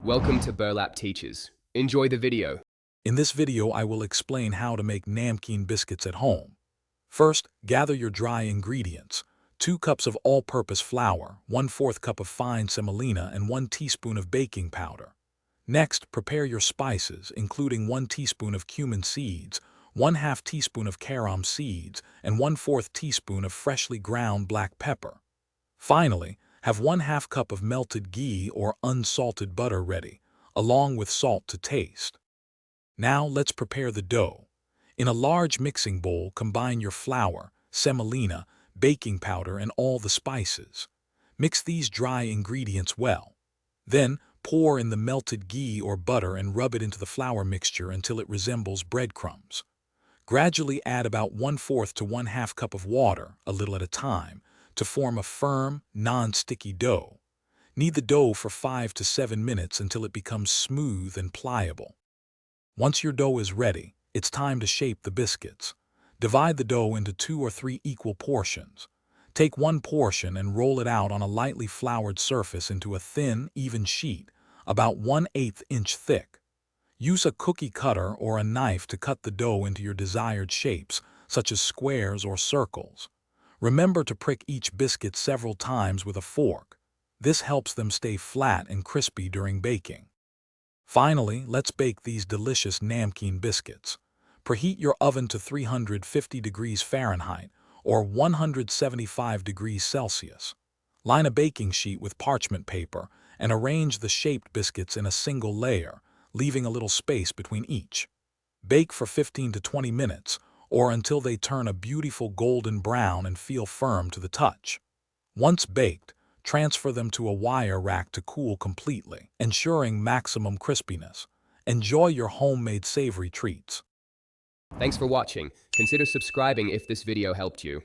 Welcome to Burlap Teachers. Enjoy the video. In this video, I will explain how to make Namkeen biscuits at home. First, gather your dry ingredients. 2 cups of all-purpose flour, 1/4 cup of fine semolina, and 1 teaspoon of baking powder. Next, prepare your spices, including 1 teaspoon of cumin seeds, 1/2 teaspoon of carom seeds, and 1/4 teaspoon of freshly ground black pepper. Finally, have 1/2 cup of melted ghee or unsalted butter ready, along with salt to taste. Now let's prepare the dough. In a large mixing bowl, combine your flour, semolina, baking powder, and all the spices. Mix these dry ingredients well. Then, pour in the melted ghee or butter and rub it into the flour mixture until it resembles breadcrumbs. Gradually add about 1/4 to 1/2 cup of water, a little at a time, to form a firm, non-sticky dough. Knead the dough for 5 to 7 minutes until it becomes smooth and pliable. Once your dough is ready, it's time to shape the biscuits. Divide the dough into 2 or 3 equal portions. Take one portion and roll it out on a lightly floured surface into a thin, even sheet, about 1/8 inch thick. Use a cookie cutter or a knife to cut the dough into your desired shapes, such as squares or circles. Remember to prick each biscuit several times with a fork. This helps them stay flat and crispy during baking. Finally, let's bake these delicious Namkeen biscuits. Preheat your oven to 350 degrees Fahrenheit or 175 degrees Celsius. Line a baking sheet with parchment paper and arrange the shaped biscuits in a single layer, leaving a little space between each. Bake for 15 to 20 minutes or until they turn a beautiful golden brown and feel firm to the touch. Once baked, transfer them to a wire rack to cool completely, ensuring maximum crispiness. Enjoy your homemade savory treats. Thanks for watching. Consider subscribing if this video helped you.